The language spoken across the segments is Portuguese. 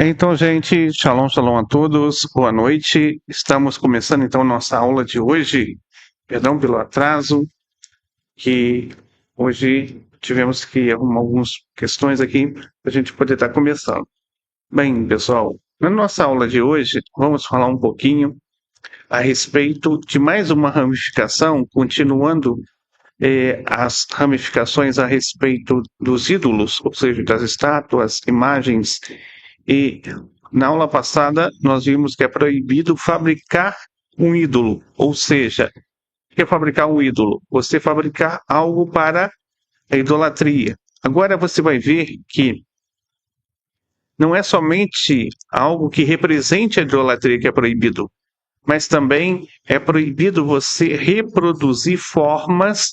Então, gente, shalom, shalom a todos, boa noite. Estamos começando então nossa aula de hoje. Perdão pelo atraso, que hoje tivemos que arrumar algumas questões aqui para a gente poder estar começando. Bem, pessoal, na nossa aula de hoje, vamos falar um pouquinho a respeito de mais uma ramificação, continuando as ramificações a respeito dos ídolos, ou seja, das estátuas, imagens. E na aula passada nós vimos que é proibido fabricar um ídolo, ou seja, o que é fabricar um ídolo? Você fabricar algo para a idolatria. Agora você vai ver que não é somente algo que represente a idolatria que é proibido, mas também é proibido você reproduzir formas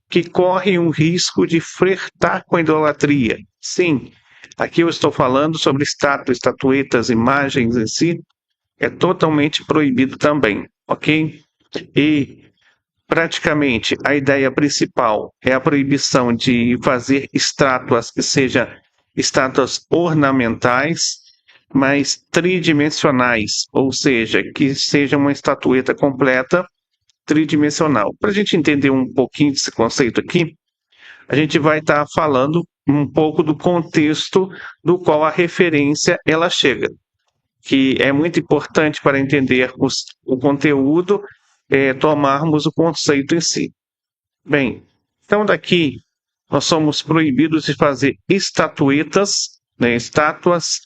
que correm o risco de flertar com a idolatria. Sim, aqui eu estou falando sobre estátuas, estatuetas, imagens em si, é totalmente proibido também, ok? E praticamente a ideia principal é a proibição de fazer estátuas que sejam estátuas ornamentais, mas tridimensionais, ou seja, que seja uma estatueta completa tridimensional. Para a gente entender um pouquinho desse conceito aqui, a gente vai estar falando um pouco do contexto do qual a referência ela chega, que é muito importante para entendermos o conteúdo, tomarmos o conceito em si. Bem, então daqui nós somos proibidos de fazer estatuetas, né, estátuas,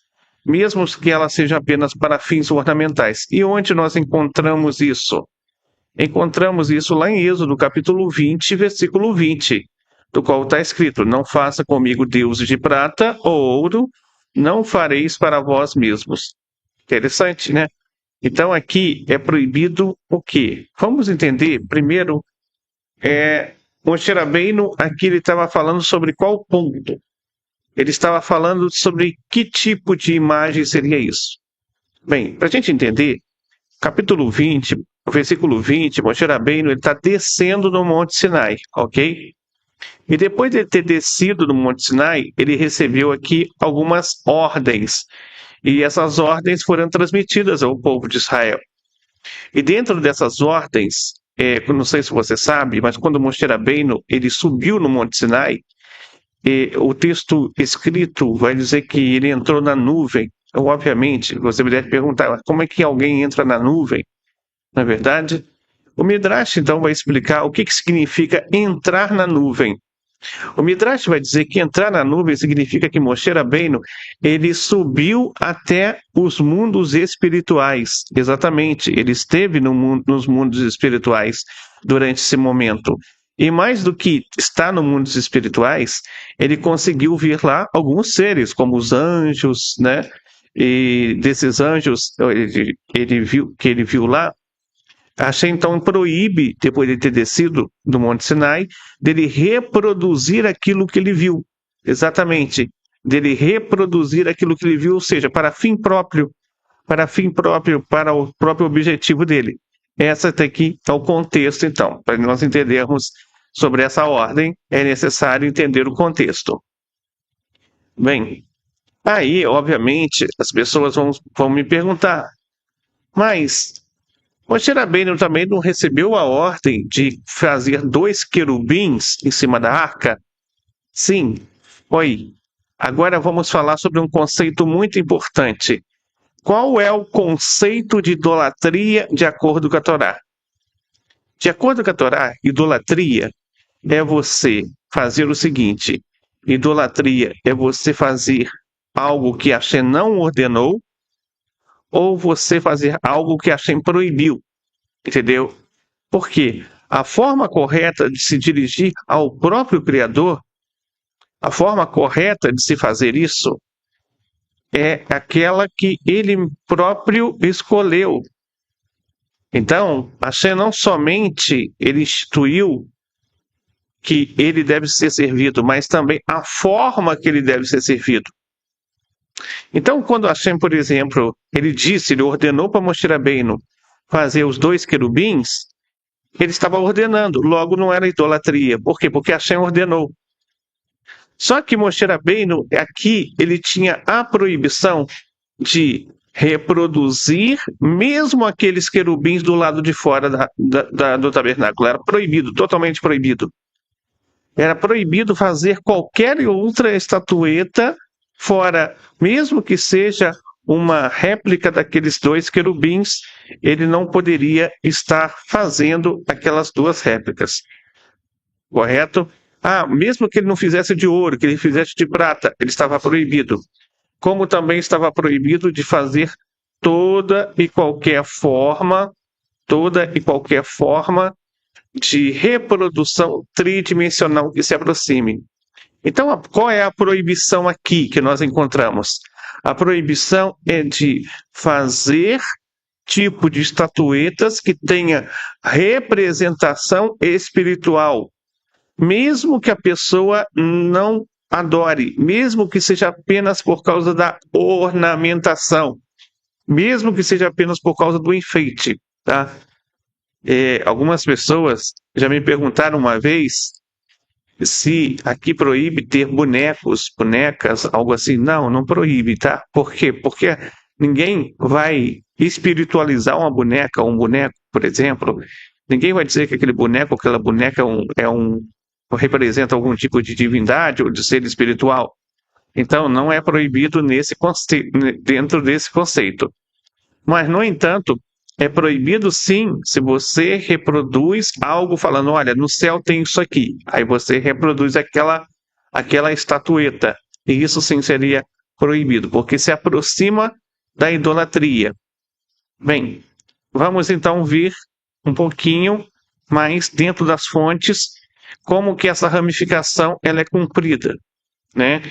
mesmo que elas sejam apenas para fins ornamentais. E onde nós encontramos isso? Encontramos isso lá em Êxodo, capítulo 20, versículo 20, do qual está escrito: Não faça comigo deuses de prata ou ouro, não fareis para vós mesmos. Interessante, né? Então aqui é proibido o quê? Vamos entender primeiro, Moshe Rabbeinu, aqui ele estava falando sobre qual ponto? Ele estava falando sobre que tipo de imagem seria isso. Bem, para a gente entender, capítulo 20, versículo 20, Moshe Rabbeinu está descendo no Monte Sinai, ok? E depois de ter descido no Monte Sinai, ele recebeu aqui algumas ordens. E essas ordens foram transmitidas ao povo de Israel. E dentro dessas ordens, não sei se você sabe, mas quando Moshe Rabbeinu ele subiu no Monte Sinai, o texto escrito vai dizer que ele entrou na nuvem. Então, obviamente, você deve perguntar, como é que alguém entra na nuvem? Na verdade, o Midrash então vai explicar o que significa entrar na nuvem. O Midrash vai dizer que entrar na nuvem significa que Moshe Rabbeinu, ele subiu até os mundos espirituais. Exatamente, ele esteve nos mundos espirituais durante esse momento. E mais do que estar nos mundos espirituais, ele conseguiu ver lá alguns seres, como os anjos, né? E desses anjos, ele viu lá, Hashem então proíbe, depois de ter descido do Monte Sinai, dele reproduzir aquilo que ele viu. Exatamente. Dele reproduzir aquilo que ele viu, ou seja, para o próprio objetivo dele. Essa aqui é o contexto, então. Para nós entendermos sobre essa ordem, é necessário entender o contexto. Bem, aí, obviamente, as pessoas vão me perguntar, mas Moshe Rabbeinu também não recebeu a ordem de fazer 2 querubins em cima da arca? Sim, foi. Agora vamos falar sobre um conceito muito importante. Qual é o conceito de idolatria de acordo com a Torá? De acordo com a Torá, idolatria é você fazer o seguinte: idolatria é você fazer algo que Hashem não ordenou ou você fazer algo que Hashem proibiu. Entendeu? Porque a forma correta de se dirigir ao próprio Criador, a forma correta de se fazer isso, é aquela que ele próprio escolheu. Então, Hashem não somente ele instituiu que ele deve ser servido, mas também a forma que ele deve ser servido. Então, quando Hashem, por exemplo, ele ordenou para Moshe Rabbeinu fazer os 2 querubins, ele estava ordenando, logo não era idolatria. Por quê? Porque Hashem ordenou. Só que Moshe Rabbeinu, aqui, ele tinha a proibição de reproduzir mesmo aqueles querubins do lado de fora do tabernáculo. Era proibido, totalmente proibido. Era proibido fazer qualquer outra estatueta fora, mesmo que seja uma réplica daqueles dois querubins, ele não poderia estar fazendo aquelas duas réplicas. Correto? Mesmo que ele não fizesse de ouro, que ele fizesse de prata, ele estava proibido. Como também estava proibido de fazer toda e qualquer forma de reprodução tridimensional que se aproxime. Então, qual é a proibição aqui que nós encontramos? A proibição é de fazer tipo de estatuetas que tenha representação espiritual, mesmo que a pessoa não adore, mesmo que seja apenas por causa da ornamentação, mesmo que seja apenas por causa do enfeite, tá? Algumas pessoas já me perguntaram uma vez se aqui proíbe ter bonecos, bonecas, algo assim. Não, não proíbe, tá? Por quê? Porque ninguém vai espiritualizar uma boneca, um boneco, por exemplo. Ninguém vai dizer que aquele boneco, aquela boneca representa algum tipo de divindade ou de ser espiritual. Então, não é proibido dentro desse conceito. Mas, no entanto, é proibido sim se você reproduz algo falando, olha, no céu tem isso aqui. Aí você reproduz aquela estatueta. E isso sim seria proibido, porque se aproxima da idolatria. Bem, vamos então ver um pouquinho mais dentro das fontes como que essa ramificação ela é cumprida, né?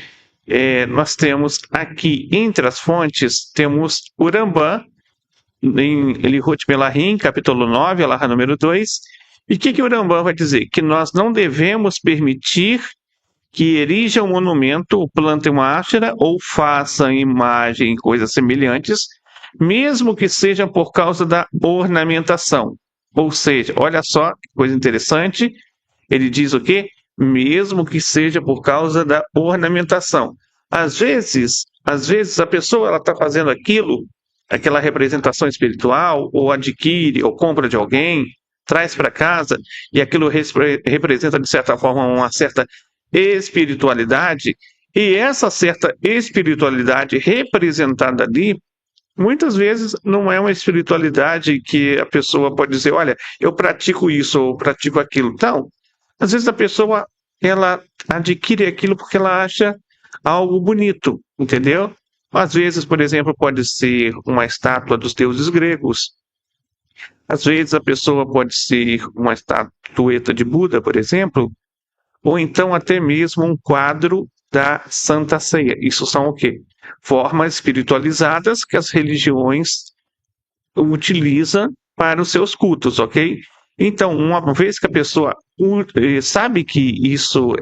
Nós temos aqui entre as fontes, temos o Rambam, em Ilhut Melahim, capítulo 9, alahá número 2. E o que o Rambam vai dizer? Que nós não devemos permitir que erija um monumento, ou plante uma áscara, ou faça imagem, coisas semelhantes, mesmo que seja por causa da ornamentação. Ou seja, olha só que coisa interessante, ele diz o quê? Mesmo que seja por causa da ornamentação. Às vezes a pessoa está fazendo aquela representação espiritual, ou adquire, ou compra de alguém, traz para casa, e aquilo representa, de certa forma, uma certa espiritualidade, e essa certa espiritualidade representada ali, muitas vezes não é uma espiritualidade que a pessoa pode dizer, olha, eu pratico isso, ou pratico aquilo. Então, às vezes a pessoa, ela adquire aquilo porque ela acha algo bonito, entendeu? Às vezes, por exemplo, pode ser uma estátua dos deuses gregos. Às vezes a pessoa pode ser uma estatueta de Buda, por exemplo, ou então até mesmo um quadro da Santa Ceia. Isso são o quê? Formas espiritualizadas que as religiões utilizam para os seus cultos, ok? Então, uma vez que a pessoa sabe que isso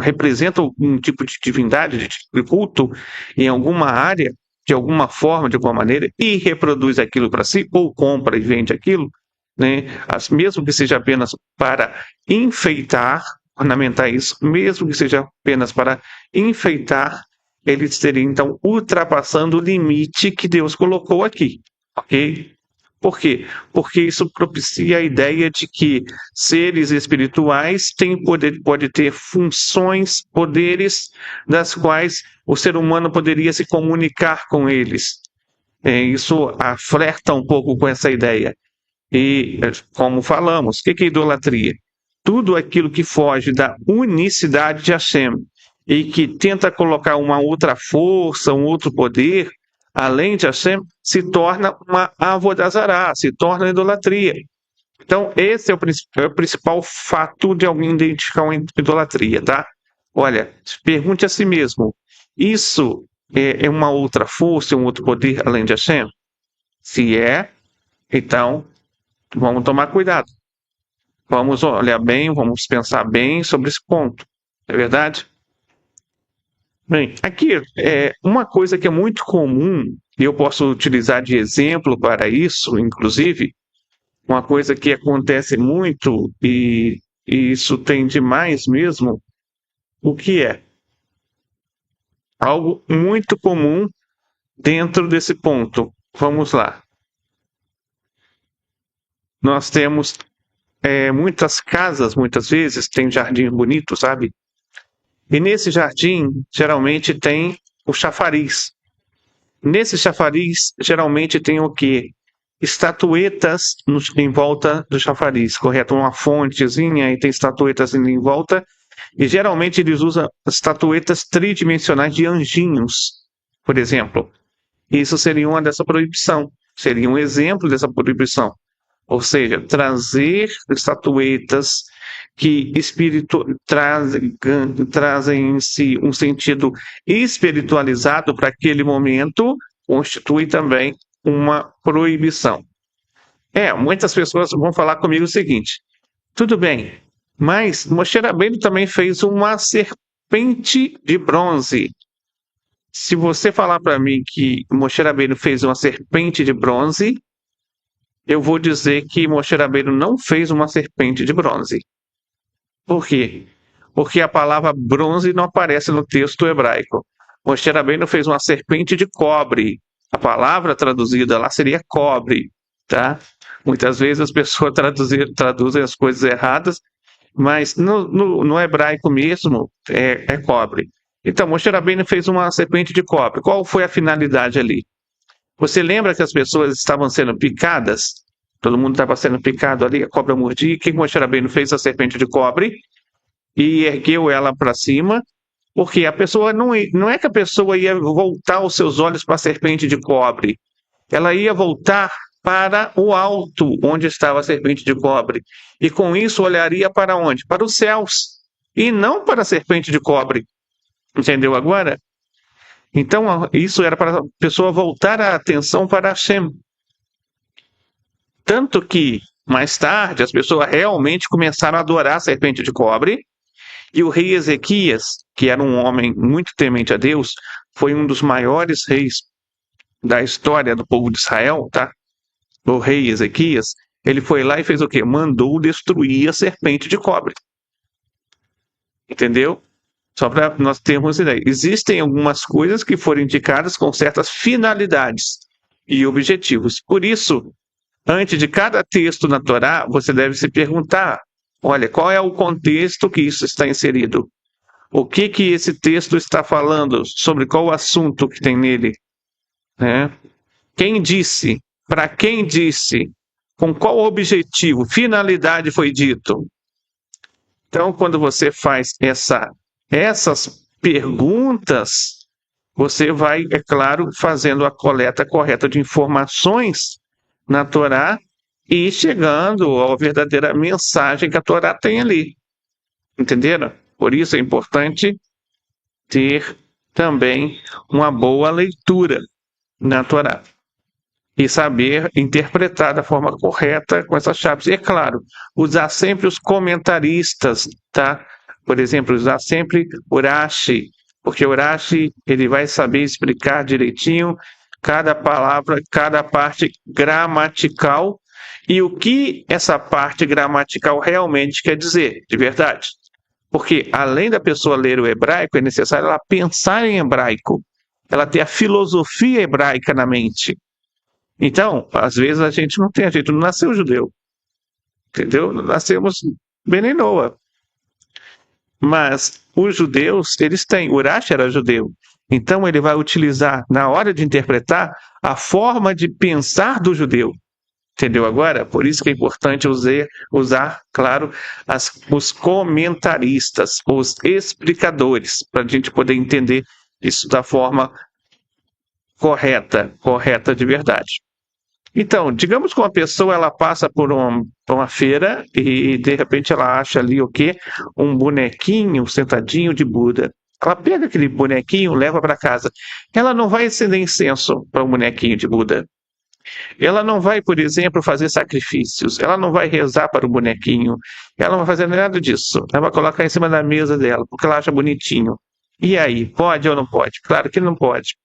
representa um tipo de divindade, de culto, em alguma área, de alguma forma, de alguma maneira, e reproduz aquilo para si, ou compra e vende aquilo, né? Mesmo que seja apenas para enfeitar, ornamentar isso, mesmo que seja apenas para enfeitar, ele estaria então ultrapassando o limite que Deus colocou aqui, ok? Por quê? Porque isso propicia a ideia de que seres espirituais têm poder, pode ter funções, poderes, das quais o ser humano poderia se comunicar com eles. Isso flerta um pouco com essa ideia. E, como falamos, o que é idolatria? Tudo aquilo que foge da unicidade de Hashem e que tenta colocar uma outra força, um outro poder, além de Hashem, se torna uma avodazará, se torna idolatria. Então, esse é o principal fato de alguém identificar uma idolatria, tá? Olha, pergunte a si mesmo, isso é uma outra força, um outro poder além de Hashem? Se é, então, vamos tomar cuidado. Vamos olhar bem, vamos pensar bem sobre esse ponto. Não é verdade? Bem, aqui uma coisa que é muito comum, e eu posso utilizar de exemplo para isso, inclusive, uma coisa que acontece muito, e isso tem demais mesmo, o que é? Algo muito comum dentro desse ponto. Vamos lá. Nós temos muitas casas, muitas vezes, tem jardim bonito, sabe? E nesse jardim, geralmente tem o chafariz. Nesse chafariz, geralmente tem o quê? Estatuetas em volta do chafariz, correto? Uma fontezinha e tem estatuetas em volta. E geralmente eles usam estatuetas tridimensionais de anjinhos, por exemplo. Isso seria uma dessa proibição. Seria um exemplo dessa proibição. Ou seja, trazer estatuetas que trazem em si um sentido espiritualizado para aquele momento, constitui também uma proibição. Muitas pessoas vão falar comigo o seguinte: tudo bem, mas Moshe Rabbeinu também fez uma serpente de bronze. Se você falar para mim que Moshe Rabbeinu fez uma serpente de bronze, eu vou dizer que Moshe Rabbeinu não fez uma serpente de bronze. Por quê? Porque a palavra bronze não aparece no texto hebraico. Moshe Rabbeinu fez uma serpente de cobre. A palavra traduzida lá seria cobre, tá? Muitas vezes as pessoas traduzem as coisas erradas, mas no hebraico mesmo é cobre. Então, Moshe Rabbeinu fez uma serpente de cobre. Qual foi a finalidade ali? Você lembra que as pessoas estavam sendo picadas? Todo mundo estava sendo picado ali, a cobra mordia. O que Moshe Rabbeinu fez? A serpente de cobre e ergueu ela para cima, porque a pessoa não é que a pessoa ia voltar os seus olhos para a serpente de cobre. Ela ia voltar para o alto, onde estava a serpente de cobre. E com isso olharia para onde? Para os céus. E não para a serpente de cobre. Entendeu agora? Então, isso era para a pessoa voltar a atenção para Hashem. Tanto que, mais tarde, as pessoas realmente começaram a adorar a serpente de cobre, e o rei Ezequias, que era um homem muito temente a Deus, foi um dos maiores reis da história do povo de Israel, tá? O rei Ezequias, ele foi lá e fez o quê? Mandou destruir a serpente de cobre. Entendeu? Só para nós termos ideia. Existem algumas coisas que foram indicadas com certas finalidades e objetivos. Por isso, antes de cada texto na Torá, você deve se perguntar: olha, qual é o contexto que isso está inserido? O que esse texto está falando? Sobre qual assunto que tem nele? Quem disse? Para quem disse? Com qual objetivo? Finalidade foi dito? Então, quando você faz essas perguntas, você vai, é claro, fazendo a coleta correta de informações na Torá e chegando à verdadeira mensagem que a Torá tem ali. Entenderam? Por isso é importante ter também uma boa leitura na Torá e saber interpretar da forma correta com essas chaves. E, é claro, usar sempre os comentaristas, tá? Por exemplo, usar sempre Urashi, porque Urashi ele vai saber explicar direitinho cada palavra, cada parte gramatical e o que essa parte gramatical realmente quer dizer, de verdade. Porque, além da pessoa ler o hebraico, é necessário ela pensar em hebraico, ela ter a filosofia hebraica na mente. Então, às vezes a gente não nasceu judeu, entendeu? Nascemos Beninoa. Mas os judeus, eles têm, Urashi era judeu, então ele vai utilizar, na hora de interpretar, a forma de pensar do judeu. Entendeu agora? Por isso que é importante usar, claro, os comentaristas, os explicadores, para a gente poder entender isso da forma correta de verdade. Então, digamos que uma pessoa ela passa por uma feira e de repente ela acha ali o quê? Um bonequinho sentadinho de Buda. Ela pega aquele bonequinho, leva para casa. Ela não vai acender incenso para um bonequinho de Buda. Ela não vai, por exemplo, fazer sacrifícios. Ela não vai rezar para o bonequinho. Ela não vai fazer nada disso. Ela vai colocar em cima da mesa dela, porque ela acha bonitinho. E aí, pode ou não pode? Claro que não pode.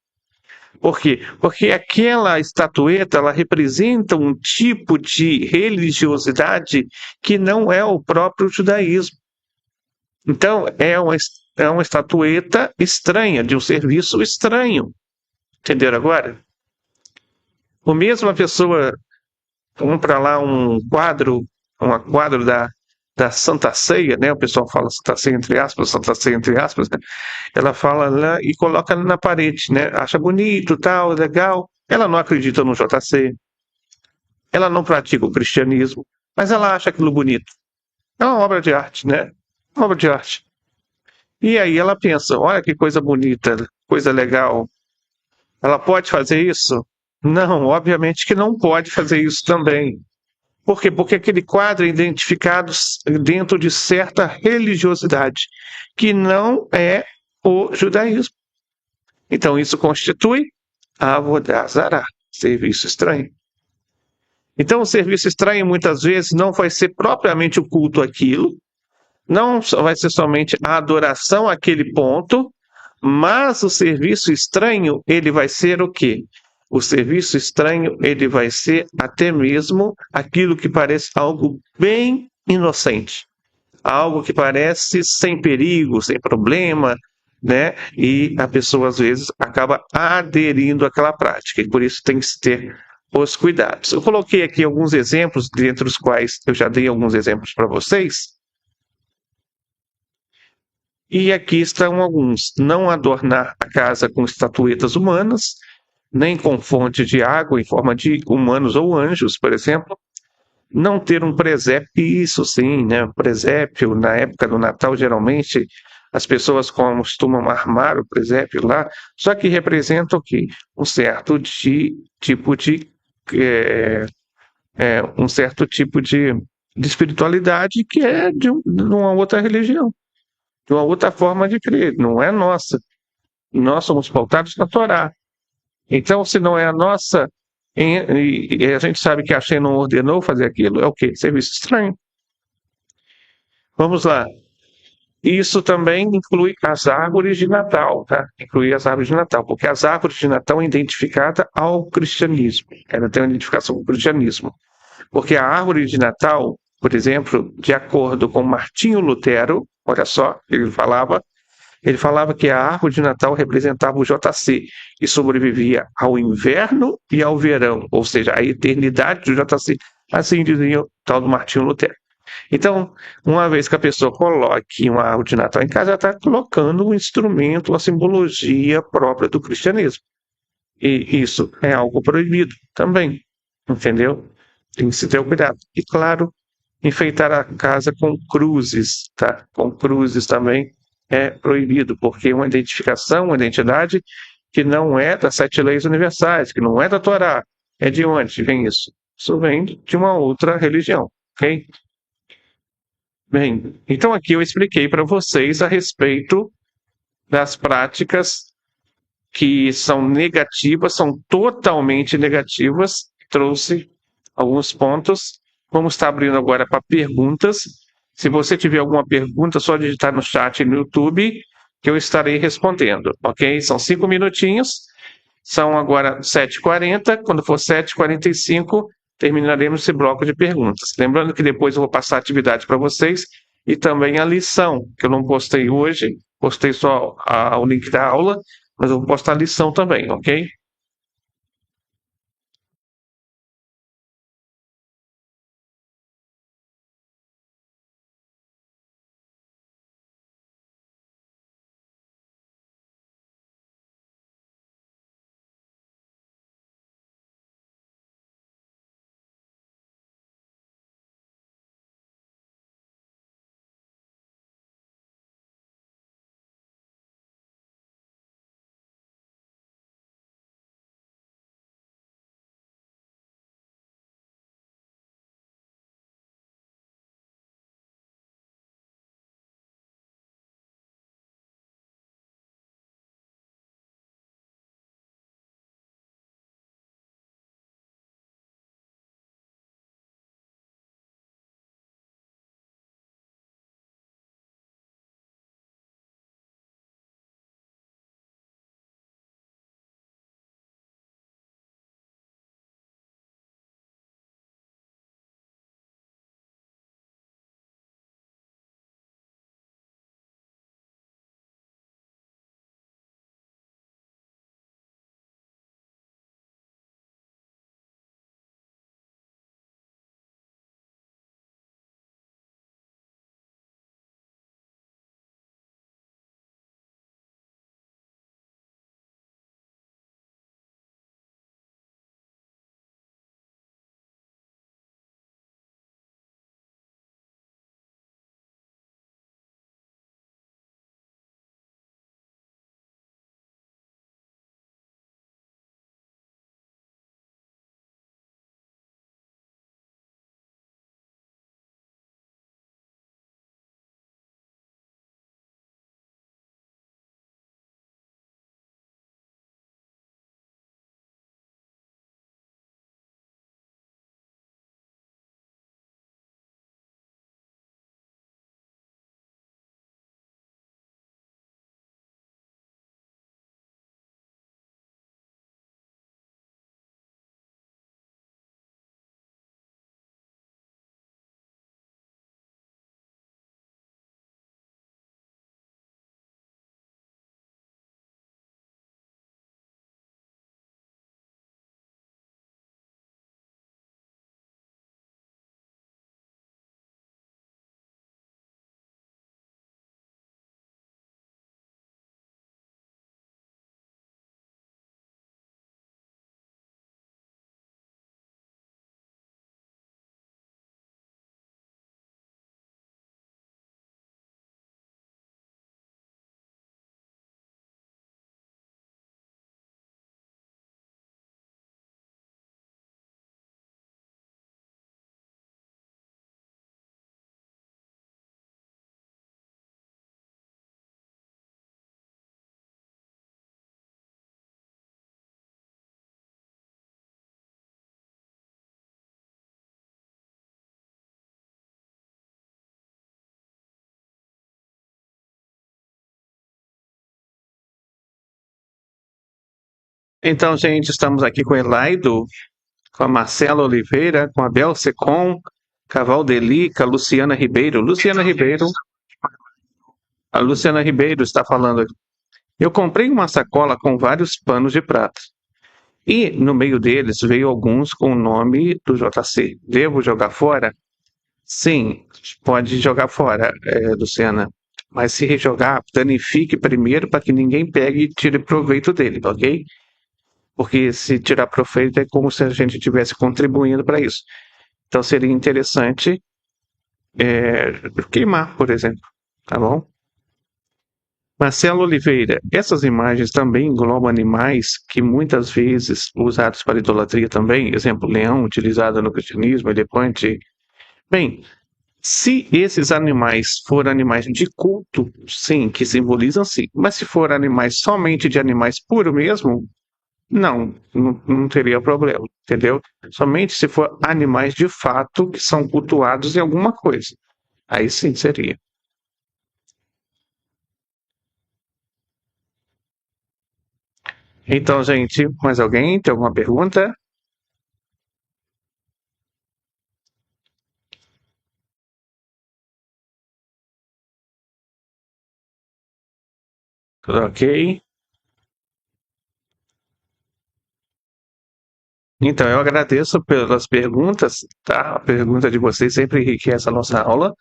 Por quê? Porque aquela estatueta ela representa um tipo de religiosidade que não é o próprio judaísmo. Então, é uma estatueta estranha, de um serviço estranho. Entenderam agora? O mesmo a pessoa compra lá um quadro da Santa Ceia, né? O pessoal fala Santa Ceia Santa Ceia entre aspas, né? Ela fala lá e coloca na parede, né? Acha bonito, tal, legal. Ela não acredita no JC, ela não pratica o cristianismo, mas ela acha aquilo bonito. É uma obra de arte, né? Uma obra de arte. E aí ela pensa, olha que coisa bonita, coisa legal. Ela pode fazer isso? Não, obviamente que não pode fazer isso também. Por quê? Porque aquele quadro é identificado dentro de certa religiosidade, que não é o judaísmo. Então, isso constitui Avodah Zarah, serviço estranho. Então, o serviço estranho, muitas vezes, não vai ser propriamente o culto àquilo, não vai ser somente a adoração àquele ponto, mas o serviço estranho, ele vai ser o quê? O serviço estranho, ele vai ser até mesmo aquilo que parece algo bem inocente, algo que parece sem perigo, sem problema, né? E a pessoa às vezes acaba aderindo àquela prática, e por isso tem que se ter os cuidados. Eu coloquei aqui alguns exemplos, dentre os quais eu já dei alguns exemplos para vocês, e aqui estão alguns. Não adornar a casa com estatuetas humanas, nem com fonte de água em forma de humanos ou anjos, por exemplo. Não ter um presépio, isso sim, né? Presépio, na época do Natal, geralmente as pessoas costumam armar o presépio lá, só que representa o quê? Um certo tipo de. É, um certo tipo de espiritualidade que é de uma outra religião, de uma outra forma de crer, não é nossa. Nós somos pautados na Torá. Então, se não é a nossa, e a gente sabe que a Shem não ordenou fazer aquilo, é o quê? Serviço estranho. Vamos lá. Isso também inclui as árvores de Natal, tá? Inclui as árvores de Natal, porque as árvores de Natal é identificada ao cristianismo. Ela tem uma identificação com o cristianismo. Porque a árvore de Natal, por exemplo, de acordo com Martinho Lutero, olha só, ele falava que a árvore de Natal representava o JC e sobrevivia ao inverno e ao verão, ou seja, a eternidade do JC. Assim dizia o tal do Martinho Lutero. Então, uma vez que a pessoa coloque uma árvore de Natal em casa, ela está colocando um instrumento, uma simbologia própria do cristianismo. E isso é algo proibido também, entendeu? Tem que se ter cuidado. E, claro, enfeitar a casa com cruzes, tá? Com cruzes também é proibido, porque é uma identificação, uma identidade que não é das 7 leis universais, que não é da Torá. É de onde vem isso? Isso vem de uma outra religião, ok? Bem, então aqui eu expliquei para vocês a respeito das práticas que são negativas, são totalmente negativas. Trouxe alguns pontos. Vamos estar abrindo agora para perguntas. Se você tiver alguma pergunta, é só digitar no chat no YouTube que eu estarei respondendo, ok? São 5 minutinhos. São agora 7h40. Quando for 7h45, terminaremos esse bloco de perguntas. Lembrando que depois eu vou passar a atividade para vocês e também a lição, que eu não postei hoje, postei só o link da aula, mas eu vou postar a lição também, ok? Então, gente, estamos aqui com o Elaido, com a Marcela Oliveira, com a Bel Secom, com a Valdeli, com a Luciana Ribeiro. A Luciana Ribeiro está falando aqui. Eu comprei uma sacola com vários panos de prata. E no meio deles veio alguns com o nome do JC. Devo jogar fora? Sim, pode jogar fora, Luciana. Mas se rejogar, danifique primeiro para que ninguém pegue e tire proveito dele, ok? Porque se tirar proveito é como se a gente estivesse contribuindo para isso. Então seria interessante queimar, por exemplo, tá bom? Marcelo Oliveira, essas imagens também englobam animais que muitas vezes usados para idolatria também, exemplo, leão utilizado no cristianismo, elefante. Bem, se esses animais forem animais de culto, sim, que simbolizam sim. Mas se for animais somente de animais puro mesmo, não teria problema, entendeu? Somente se for animais de fato que são cultuados em alguma coisa. Aí sim seria. Então, gente, mais alguém tem alguma pergunta? Tudo ok? Então, eu agradeço pelas perguntas, tá? A pergunta de vocês sempre enriquece a nossa aula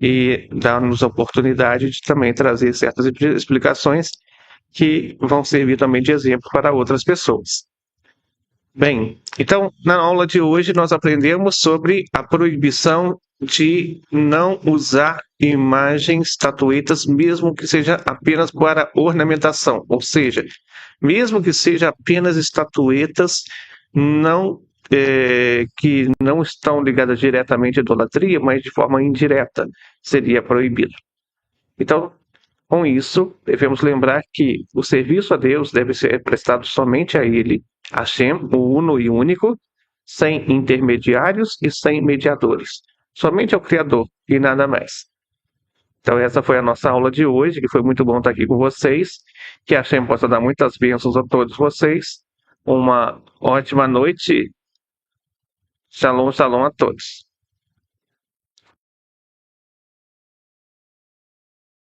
e dá-nos a oportunidade de também trazer certas explicações que vão servir também de exemplo para outras pessoas. Bem, então, na aula de hoje nós aprendemos sobre a proibição de não usar imagens, estatuetas, mesmo que seja apenas para ornamentação, ou seja, mesmo que seja apenas estatuetas não que não estão ligadas diretamente à idolatria, mas de forma indireta, seria proibido. Então, com isso, devemos lembrar que o serviço a Deus deve ser prestado somente a Ele, Hashem, o uno e único, sem intermediários e sem mediadores. Somente ao Criador e nada mais. Então, essa foi a nossa aula de hoje, que foi muito bom estar aqui com vocês. Que a Hashem possa dar muitas bênçãos a todos vocês. Uma ótima noite. Shalom, shalom a todos.